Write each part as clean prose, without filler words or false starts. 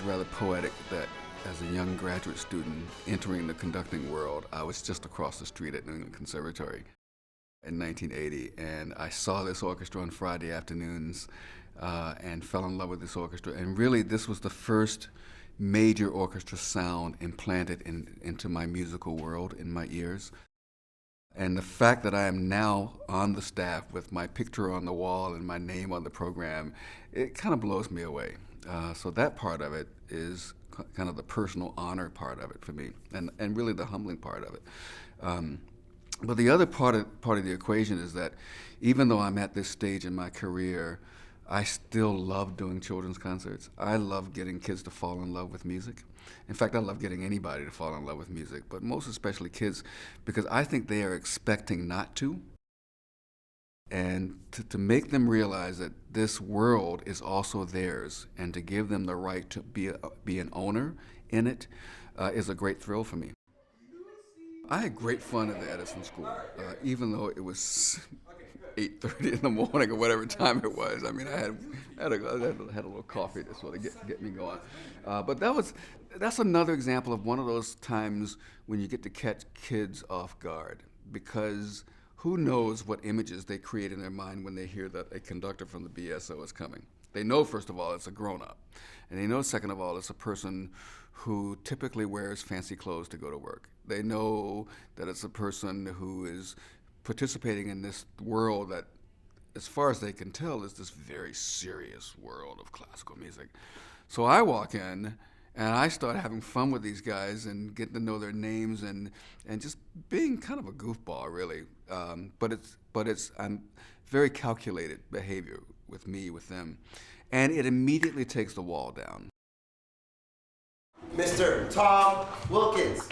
rather poetic that as a young graduate student entering the conducting world, I was just across the street at New England Conservatory in 1980, and I saw this orchestra on Friday afternoons and fell in love with this orchestra. And really, this was the first major orchestra sound implanted into my musical world, in my ears. And the fact that I am now on the staff with my picture on the wall and my name on the program, it kind of blows me away. So that part of it is kind of the personal honor part of it for me, and really the humbling part of it. But the other part of the equation is that even though I'm at this stage in my career, I still love doing children's concerts. I love getting kids to fall in love with music. In fact, I love getting anybody to fall in love with music, but most especially kids, because I think they are expecting not to. And to make them realize that this world is also theirs, and to give them the right to be an owner in it is a great thrill for me. I had great fun at the Edison School, even though it was 8:30 in the morning or whatever time it was. I mean, I had a little coffee to sort of get me going. But that's another example of one of those times when you get to catch kids off guard, because who knows what images they create in their mind when they hear that a conductor from the BSO is coming. They know, first of all, it's a grown-up. And they know, second of all, it's a person who typically wears fancy clothes to go to work. They know that it's a person who is participating in this world that, as far as they can tell, is this very serious world of classical music. So I walk in, and I start having fun with these guys and getting to know their names and just being kind of a goofball, really. But it's very calculated behavior with me, with them. And it immediately takes the wall down. Mr. Tom Wilkins.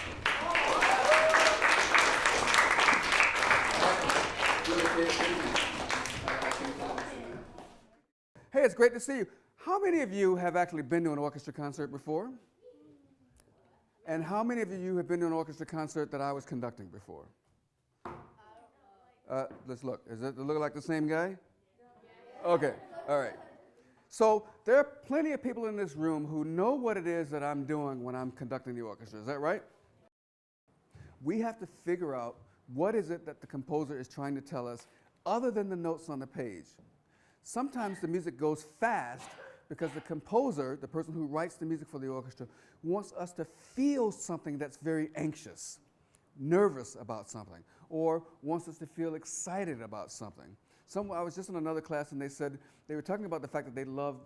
Hey, it's great to see you. How many of you have actually been to an orchestra concert before? And how many of you have been to an orchestra concert that I was conducting before? Let's look. Does it look like the same guy? Okay, all right. So there are plenty of people in this room who know what it is that I'm doing when I'm conducting the orchestra. Is that right? We have to figure out what is it that the composer is trying to tell us other than the notes on the page. Sometimes the music goes fast because the composer, the person who writes the music for the orchestra, wants us to feel something that's very anxious, nervous about something, or wants us to feel excited about something. I was just in another class and they were talking about the fact that they loved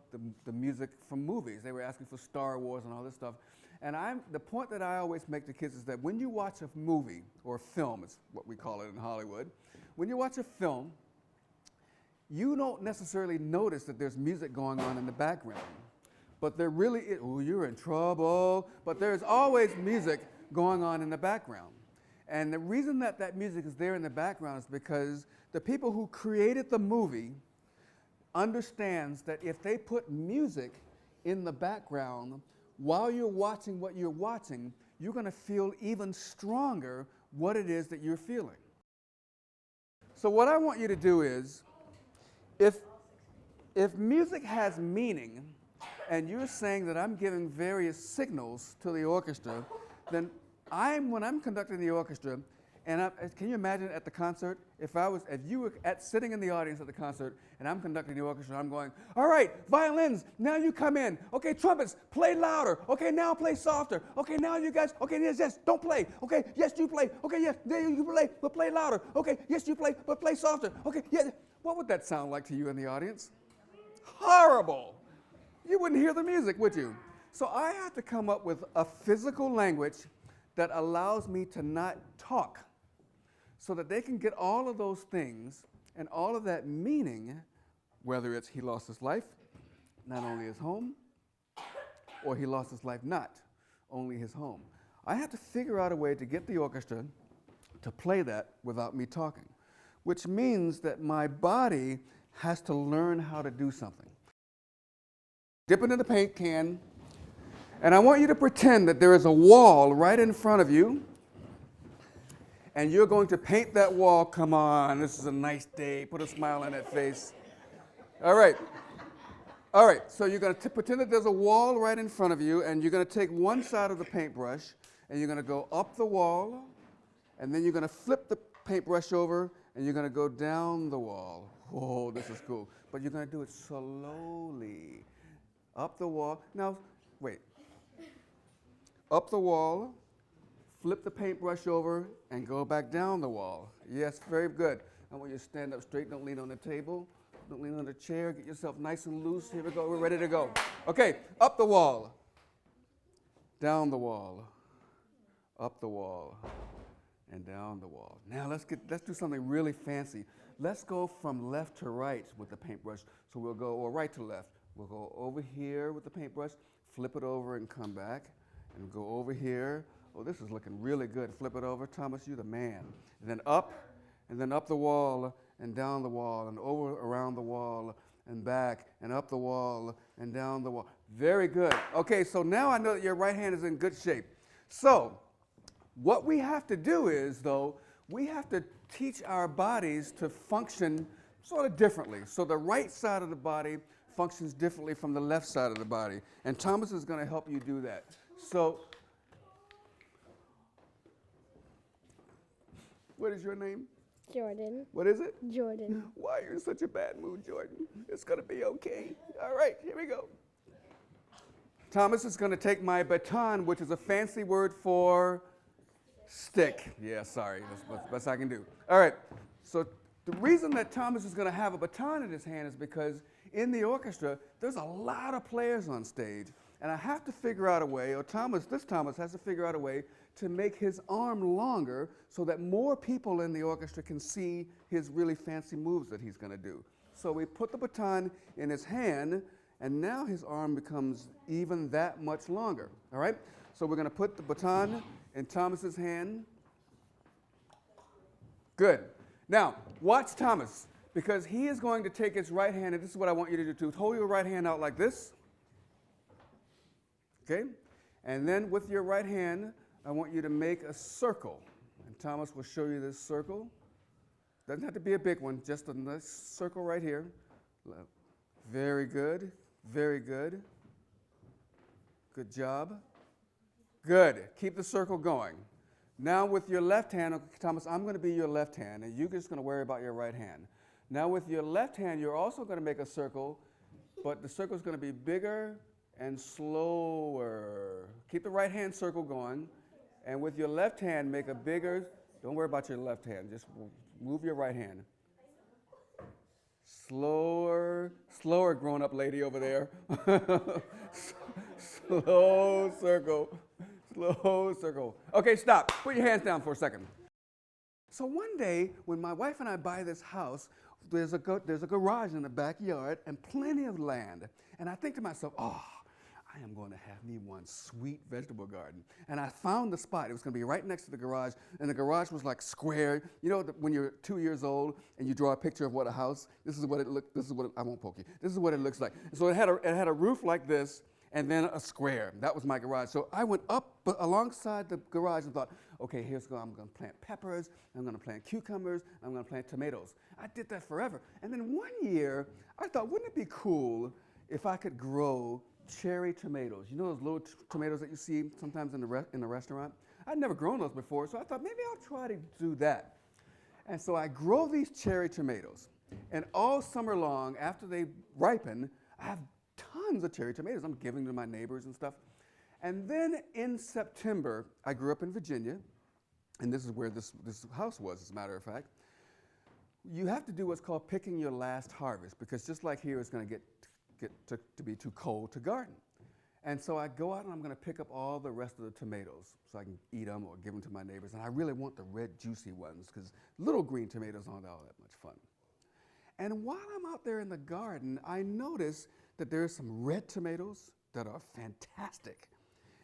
the music from movies. They were asking for Star Wars and all this stuff. And the point that I always make to kids is that when you watch a movie, or film, it's what we call it in Hollywood, when you watch a film, you don't necessarily notice that there's music going on in the background. But there really is, oh, you're in trouble, but there's always music going on in the background. And the reason that that music is there in the background is because the people who created the movie understands that if they put music in the background while you're watching what you're watching, you're going to feel even stronger what it is that you're feeling. So what I want you to do is, if music has meaning, and you're saying that I'm giving various signals to the orchestra, then when I'm conducting the orchestra, and can you imagine at the concert, if you were sitting in the audience at the concert, and I'm conducting the orchestra, I'm going, all right, violins, now you come in. Okay, trumpets, play louder. Okay, now play softer. Okay, now you guys, okay, yes, don't play. Okay, yes, you play. Okay, yes, there you play, but play louder. Okay, yes, you play, but play softer. Okay, yeah. What would that sound like to you in the audience? Horrible. You wouldn't hear the music, would you? So I have to come up with a physical language that allows me to not talk, so that they can get all of those things and all of that meaning, whether it's he lost his life, not only his home, or he lost his life not only his home. I have to figure out a way to get the orchestra to play that without me talking, which means that my body has to learn how to do something. Dip it in the paint can, and I want you to pretend that there is a wall right in front of you, and you're going to paint that wall. Come on, this is a nice day. Put a smile on that face. All right. All right, so you're going to pretend that there's a wall right in front of you, and you're going to take one side of the paintbrush, and you're going to go up the wall, and then you're going to flip the paintbrush over, and you're going to go down the wall. Whoa, this is cool. But you're going to do it slowly. Up the wall. Now, wait. Up the wall, flip the paintbrush over, and go back down the wall. Yes, very good. I want you to stand up straight. Don't lean on the table. Don't lean on the chair. Get yourself nice and loose. Here we go. We're ready to go. Okay, up the wall, down the wall, up the wall, and down the wall. Now let's do something really fancy. Let's go from left to right with the paintbrush. So we'll go or right to left. We'll go over here with the paintbrush, flip it over and come back, and go over here. Oh, this is looking really good. Flip it over. Thomas, you the man. And then up the wall, and down the wall, and over around the wall, and back, and up the wall, and down the wall. Very good. Okay, so now I know that your right hand is in good shape. So what we have to do is, though, we have to teach our bodies to function sort of differently. So the right side of the body functions differently from the left side of the body. And Thomas is going to help you do that. So what is your name? Jordan. What is it? Jordan. Why are you in such a bad mood, Jordan? It's going to be okay. All right, here we go. Thomas is going to take my baton, which is a fancy word for stick. Yeah, sorry. That's the best I can do. All right. So the reason that Thomas is going to have a baton in his hand is because in the orchestra, there's a lot of players on stage. And I have to figure out a way, or this Thomas has to figure out a way to make his arm longer so that more people in the orchestra can see his really fancy moves that he's going to do. So we put the baton in his hand, and now his arm becomes even that much longer. All right? So we're going to put the baton in Thomas's hand. Good. Now, watch Thomas, because he is going to take his right hand, and this is what I want you to do too. Hold your right hand out like this. Okay? And then with your right hand, I want you to make a circle. And Thomas will show you this circle. Doesn't have to be a big one, just a nice circle right here. Very good. Very good. Good job. Good. Keep the circle going. Now with your left hand, okay, Thomas, I'm going to be your left hand, and you're just going to worry about your right hand. Now with your left hand, you're also going to make a circle, but the circle is going to be bigger and slower. Keep the right hand circle going. And with your left hand, make a bigger, don't worry about your left hand, just move your right hand. Slower, slower grown-up lady over there. Slow circle, slow circle. Okay, stop. Put your hands down for a second. So one day, when my wife and I buy this house, there's a garage in the backyard and plenty of land. And I think to myself, oh, I am going to have me one sweet vegetable garden. And I found the spot. It was going to be right next to the garage, and the garage was like square. You know, when you're 2 years old and you draw a picture of what a house, this is what it looked. I won't poke you. This is what it looks like. So it had a roof like this, and then a square. That was my garage. So I went up alongside the garage and thought, okay, I'm going to plant peppers. I'm going to plant cucumbers. I'm going to plant tomatoes. I did that forever. And then one year, I thought, wouldn't it be cool if I could grow cherry tomatoes? You know those little tomatoes that you see sometimes in the restaurant? I'd never grown those before, so I thought maybe I'll try to do that. And so I grow these cherry tomatoes, and all summer long, after they ripen, I have tons of cherry tomatoes. I'm giving to my neighbors and stuff. And then in September, I grew up in Virginia, and this is where this house was, as a matter of fact. You have to do what's called picking your last harvest, because just like here, it's going to get to be too cold to garden. And so I go out and I'm going to pick up all the rest of the tomatoes so I can eat them or give them to my neighbors. And I really want the red, juicy ones, because little green tomatoes aren't all that much fun. And while I'm out there in the garden, I notice that there's some red tomatoes that are fantastic.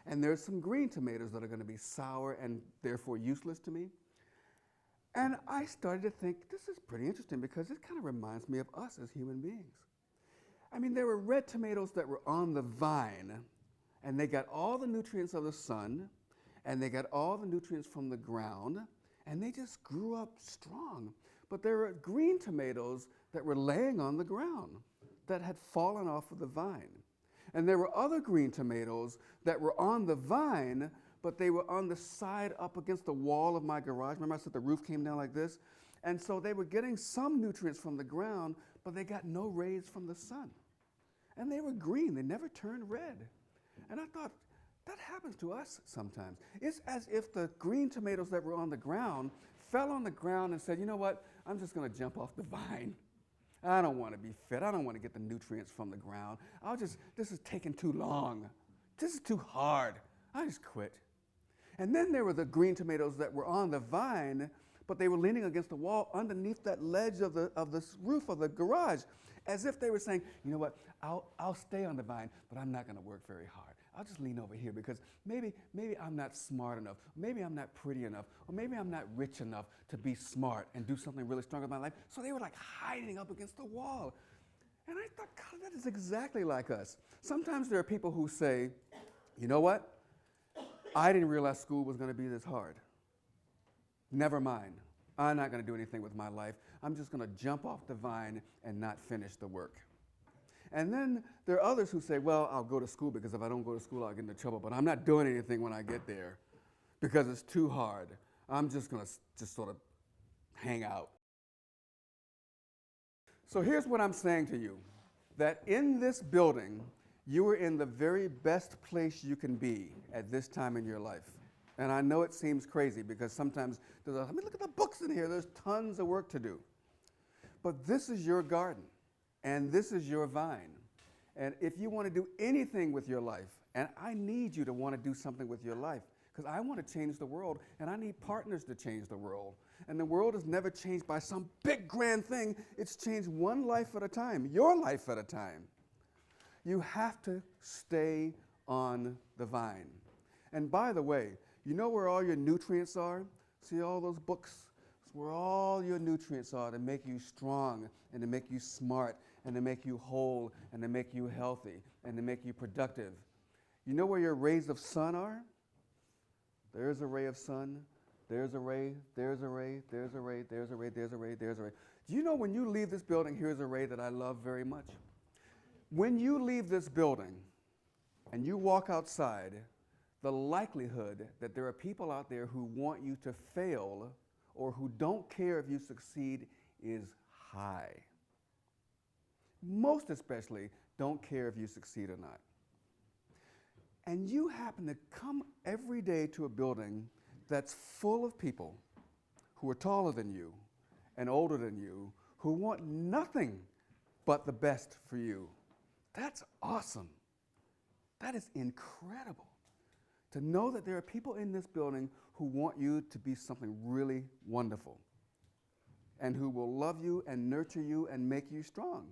And there's some green tomatoes that are going to be sour and therefore useless to me. And I started to think, this is pretty interesting, because it kind of reminds me of us as human beings. I mean, there were red tomatoes that were on the vine, and they got all the nutrients of the sun, and they got all the nutrients from the ground, and they just grew up strong. But there were green tomatoes that were laying on the ground. that had fallen off of the vine. And there were other green tomatoes that were on the vine, but they were on the side up against the wall of my garage. Remember I said the roof came down like this? And so they were getting some nutrients from the ground, but they got no rays from the sun. And they were green, they never turned red. And I thought, that happens to us sometimes. It's as if the green tomatoes that were on the ground fell on the ground and said, you know what, I'm just gonna jump off the vine. I don't want to be fed. I don't want to get the nutrients from the ground. This is taking too long. This is too hard. I just quit. And then there were the green tomatoes that were on the vine, but they were leaning against the wall underneath that ledge of the roof of the garage, as if they were saying, you know what, I'll stay on the vine, but I'm not going to work very hard. I'll just lean over here because maybe I'm not smart enough, maybe I'm not pretty enough, or maybe I'm not rich enough to be smart and do something really strong in my life. So they were like hiding up against the wall. And I thought, God, that is exactly like us. Sometimes there are people who say, you know what? I didn't realize school was going to be this hard. Never mind. I'm not going to do anything with my life. I'm just going to jump off the vine and not finish the work. And then there are others who say, well, I'll go to school because if I don't go to school, I'll get into trouble. But I'm not doing anything when I get there because it's too hard. I'm just going to just sort of hang out. So here's what I'm saying to you, that in this building, you are in the very best place you can be at this time in your life. And I know it seems crazy because sometimes I mean, look at the books in here. There's tons of work to do. But this is your garden. And this is your vine. And if you want to do anything with your life, and I need you to want to do something with your life, because I want to change the world, and I need partners to change the world. And the world is never changed by some big grand thing. It's changed one life at a time, your life at a time. You have to stay on the vine. And by the way, you know where all your nutrients are? See all those books? It's where all your nutrients are to make you strong and to make you smart and to make you whole, and to make you healthy, and to make you productive. You know where your rays of sun are? There's a ray of sun, there's a ray, there's a ray, there's a ray, there's a ray, there's a ray, there's a ray. Do you know when you leave this building, here's a ray that I love very much? When you leave this building and you walk outside, the likelihood that there are people out there who want you to fail or who don't care if you succeed is high. Most especially don't care if you succeed or not. And you happen to come every day to a building that's full of people who are taller than you and older than you, who want nothing but the best for you. That's awesome. That is incredible. To know that there are people in this building who want you to be something really wonderful and who will love you and nurture you and make you strong,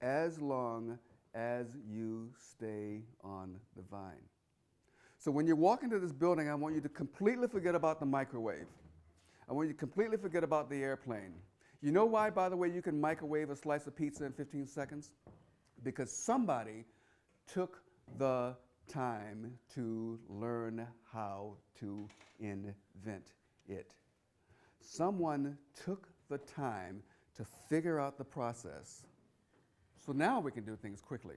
as long as you stay on the vine. So when you walk into this building, I want you to completely forget about the microwave. I want you to completely forget about the airplane. You know why, by the way, you can microwave a slice of pizza in 15 seconds? Because somebody took the time to learn how to invent it. Someone took the time to figure out the process. So now we can do things quickly.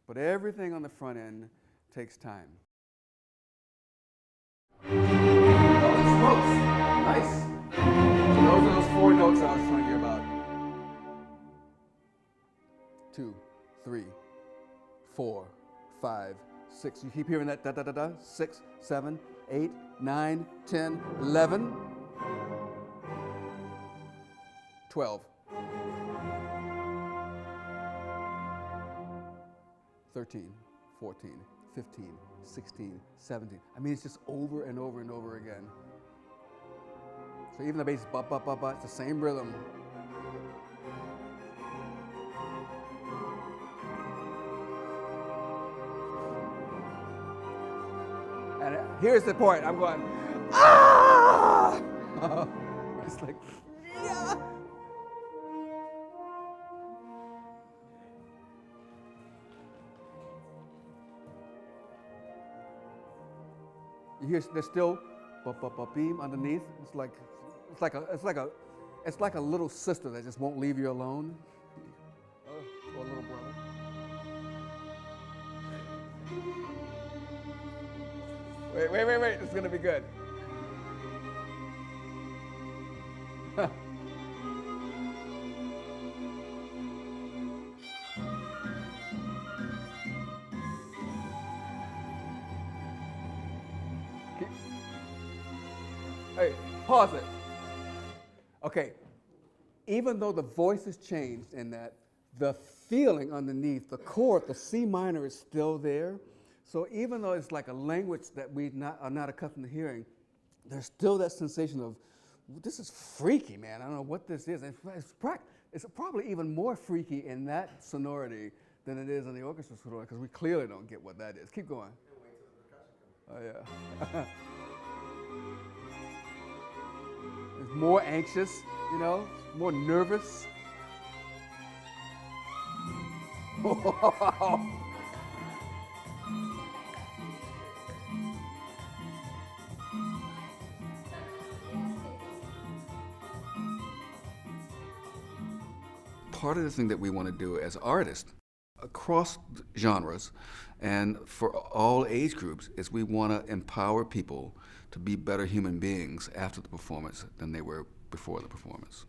But everything on the front end takes time. Holy smokes! Nice. So those are those 4 notes I was telling you about. 2, 3, 4, 5, 6. You keep hearing that da da da da. 6, 7, 8, 9, 10, 11, 12. 13, 14, 15, 16, 17. I mean, it's just over and over and over again. So even the bass, ba ba ba ba, it's the same rhythm. And here's the point. I'm going, ah! It's like, yeah. You hear there's still beam underneath. It's like a little sister that just won't leave you alone. Oh, a little brother. Wait. This is gonna be good. Hey, pause it. Okay, even though the voice has changed in that, the feeling underneath, the chord, the C minor is still there. So even though it's like a language that we are not accustomed to hearing, there's still that sensation of, this is freaky, man. I don't know what this is. It's probably even more freaky in that sonority than it is in the orchestra sonority, because we clearly don't get what that is. Keep going. Oh, yeah. It's more anxious, you know, more nervous. Part of the thing that we want to do as artists across genres and for all age groups is we want to empower people to be better human beings after the performance than they were before the performance.